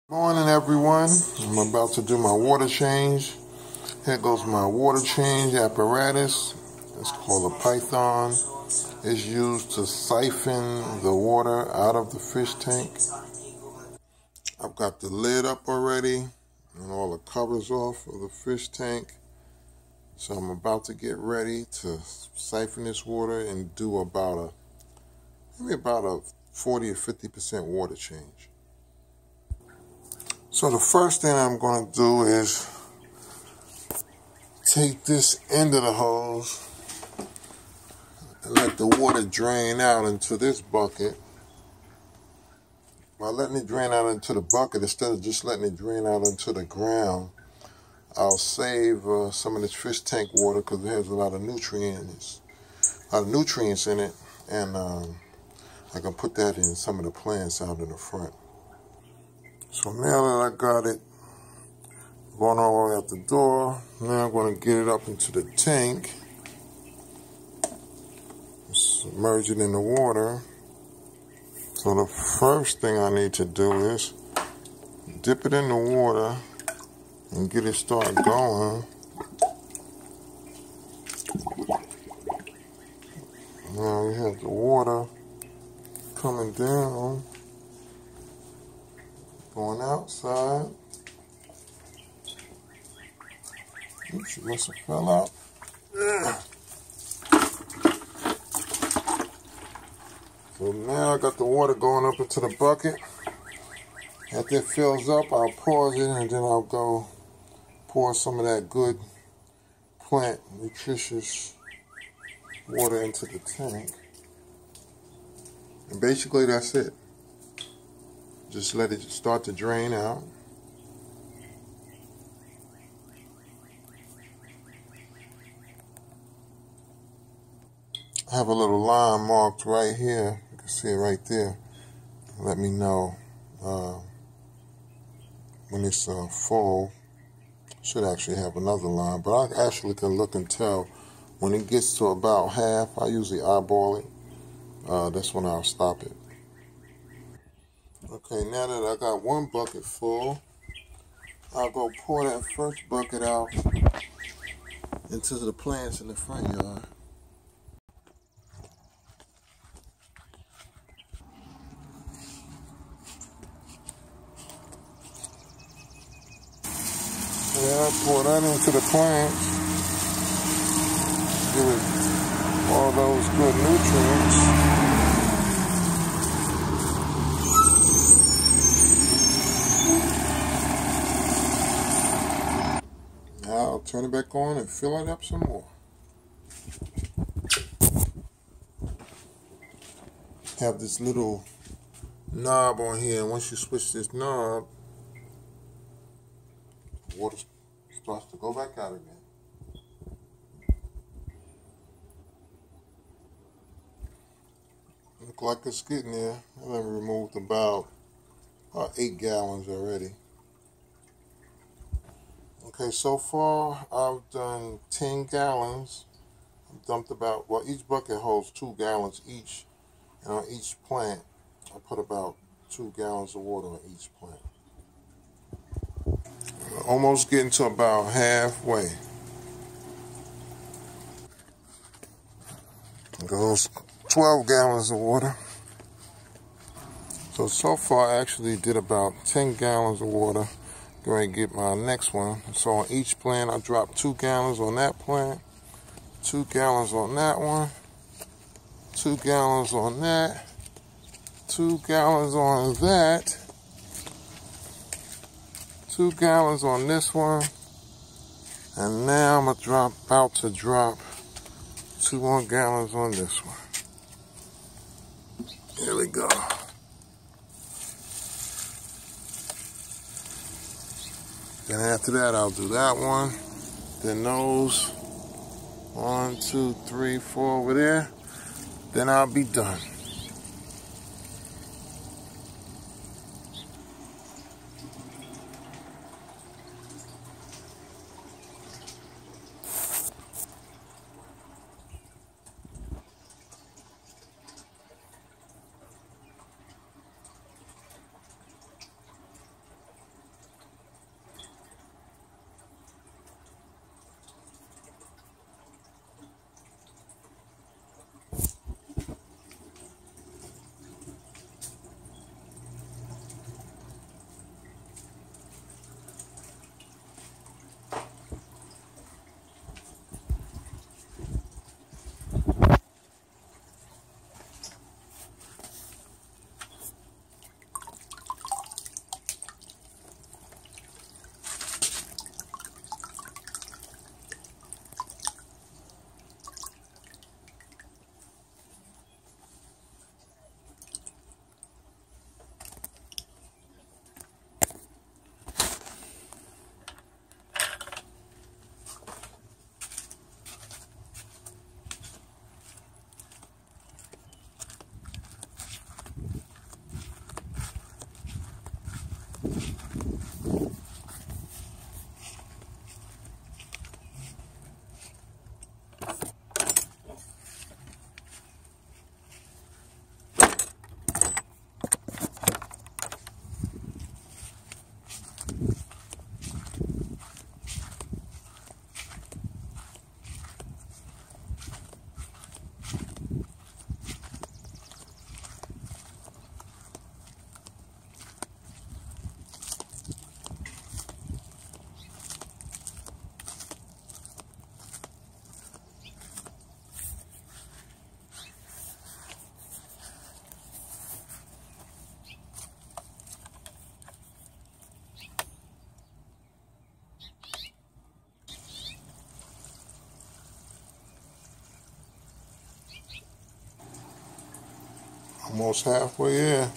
Morning, everyone. I'm about to do my water change. Here goes my water change apparatus. It's called a Python. It's used to siphon the water out of the fish tank. I've got the lid up already and all the covers off of the fish tank. So I'm about to get ready to siphon this water and do maybe about a 40 or 50% water change. So the first thing I'm going to do is take this end of the hose and let the water drain out into this bucket. By letting it drain out into the bucket, instead of just letting it drain out into the ground, I'll save some of this fish tank water because it has a lot of nutrients in it, and I can put that in some of the plants out in the front. So now that I got it going all the way out the door, now I'm going to get it up into the tank, submerge it in the water. So the first thing I need to do is dip it in the water and get it started going. Now we have the water coming down, going outside. Oops, it must have fell out. So now I got the water going up into the bucket. After it fills up, I'll pause it and then I'll go pour some of that good plant nutritious water into the tank. And basically that's it. Just let it start to drain out. I have a little line marked right here. You can see it right there. Let me know when it's full. Should actually have another line, but I actually can look and tell when it gets to about half. I usually eyeball it. That's when I'll stop it. Okay, now that I got one bucket full, I'll go pour that first bucket out into the plants in the front yard. Yeah, I pour that into the plants. Give it all those good nutrients. Now I'll turn it back on and fill it up some more. Have this little knob on here, and once you switch this knob, water starts to go back out again. Look like it's getting there. I've removed about 8 gallons already. Okay, so far I've done 10 gallons. I've dumped about, well, each bucket holds 2 gallons each, and on each plant I put about 2 gallons of water on each plant. We're almost getting to about halfway. Goes 12 gallons of water. So far I actually did about 10 gallons of water. Going to get my next one. So on each plant I dropped 2 gallons on that plant, 2 gallons on that one, 2 gallons on that, 2 gallons on that, 2 gallons on this one, and now I'm about to drop 2 more gallons on this one. Here we go. And after that, I'll do that one. Then those 1, 2, 3, 4 over there. Then I'll be done. Almost halfway there.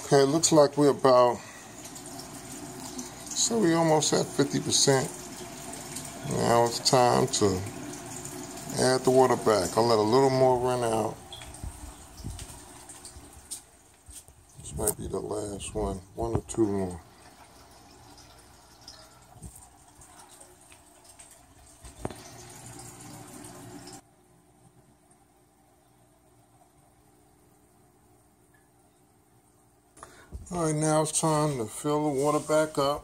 Okay, it looks like we're about, so we almost at 50%. Now it's time to add the water back. I'll let a little more run out. This might be the last one or two more. All right, now it's time to fill the water back up.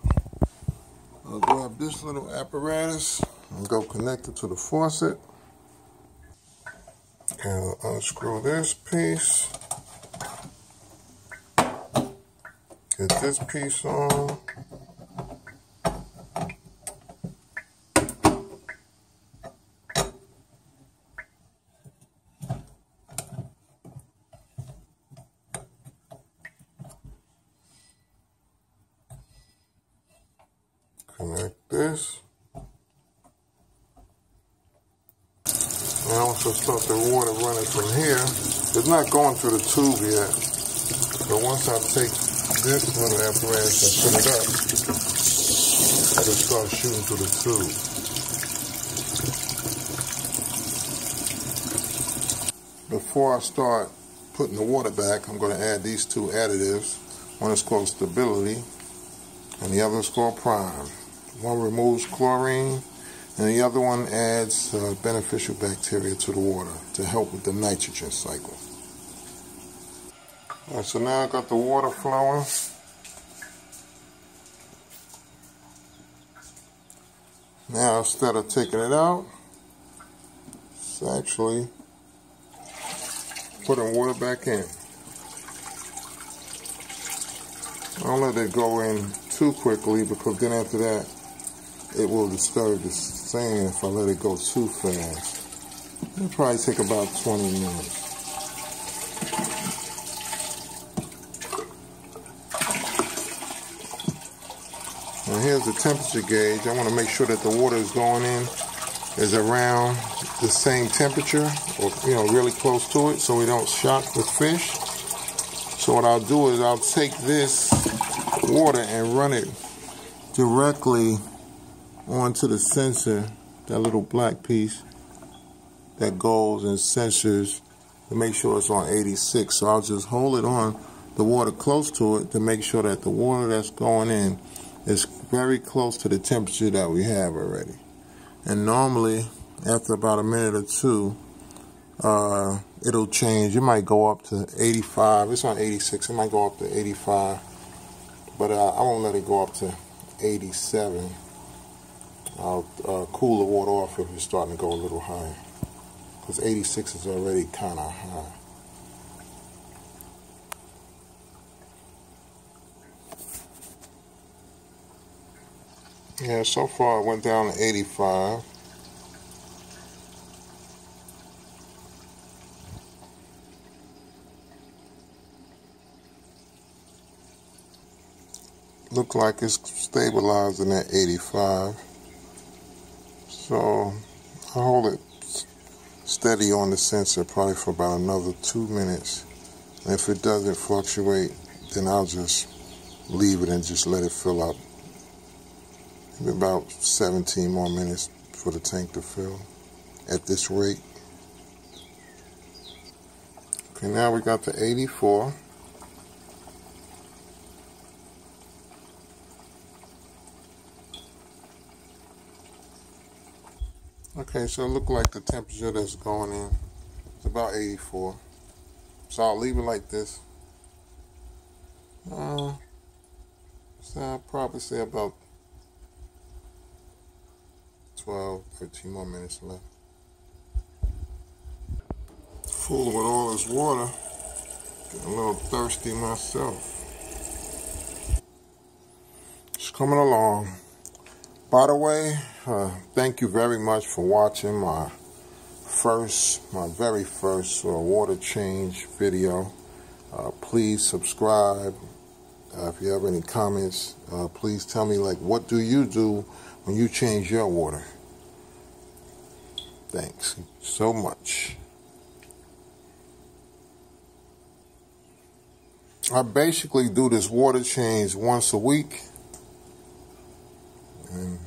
I'll grab this little apparatus and go connect it to the faucet. And I'll unscrew this piece. Get this piece on. Connect this. Now once I start the water running from here, it's not going through the tube yet. But once I take this little apparatus and put it up, it'll start shooting through the tube. Before I start putting the water back, I'm going to add these two additives. One is called Stability, and the other is called Prime. One removes chlorine, and the other one adds beneficial bacteria to the water to help with the nitrogen cycle. All right, so now I got the water flowing. Now instead of taking it out, it's actually putting water back in. Don't let it go in too quickly, because then after that it will disturb the sand if I let it go too fast. It'll probably take about 20 minutes. Now here's the temperature gauge. I want to make sure that the water is going in is around the same temperature, or really close to it, so we don't shock the fish. So what I'll do is I'll take this water and run it directly onto the sensor, that little black piece that goes and sensors to make sure it's on 86. So I'll just hold it on the water close to it to make sure that the water that's going in is very close to the temperature that we have already. And normally after about a minute or two, it'll change. It might go up to 85. It's on 86. It might go up to 85, but I won't let it go up to 87. I'll cool the water off if it's starting to go a little higher, because 86 is already kind of high. Yeah, so far it went down to 85. Look like it's stabilizing at 85. So I hold it steady on the sensor probably for about another 2 minutes. And if it doesn't fluctuate, then I'll just leave it and just let it fill up. Maybe about 17 more minutes for the tank to fill at this rate. Okay, now we got the 84. Okay, so it looks like the temperature that's going in is about 84. So I'll leave it like this. So I'll probably say about 12, 13 more minutes left. Full with all this water. Getting a little thirsty myself. Just coming along. By the way, thank you very much for watching my very first water change video. Please subscribe. If you have any comments, please tell me, like, what do you do when you change your water? Thanks so much. I basically do this water change once a week. And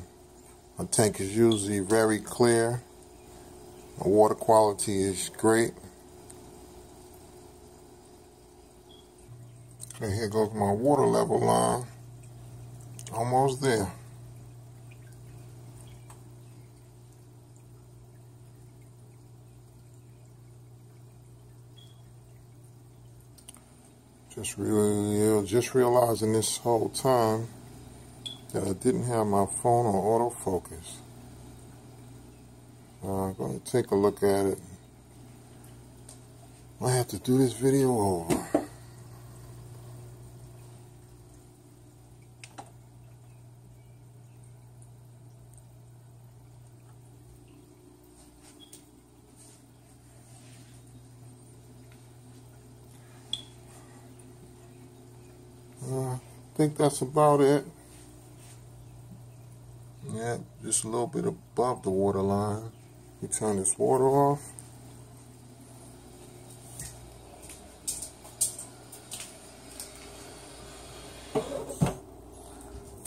my tank is usually very clear. My water quality is great. Okay, here goes my water level line. Almost there. Just realizing this whole time that I didn't have my phone on autofocus. I'm going to take a look at it. I have to do this video over. I think that's about it. Yeah, just a little bit above the water line. We turn this water off.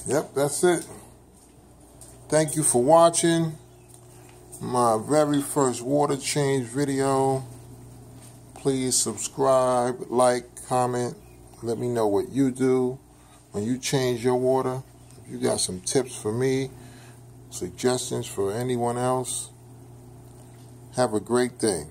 Yep, that's it. Thank you for watching my very first water change video. Please subscribe, like, comment. Let me know what you do when you change your water. If you got some tips for me, suggestions for anyone else, have a great day.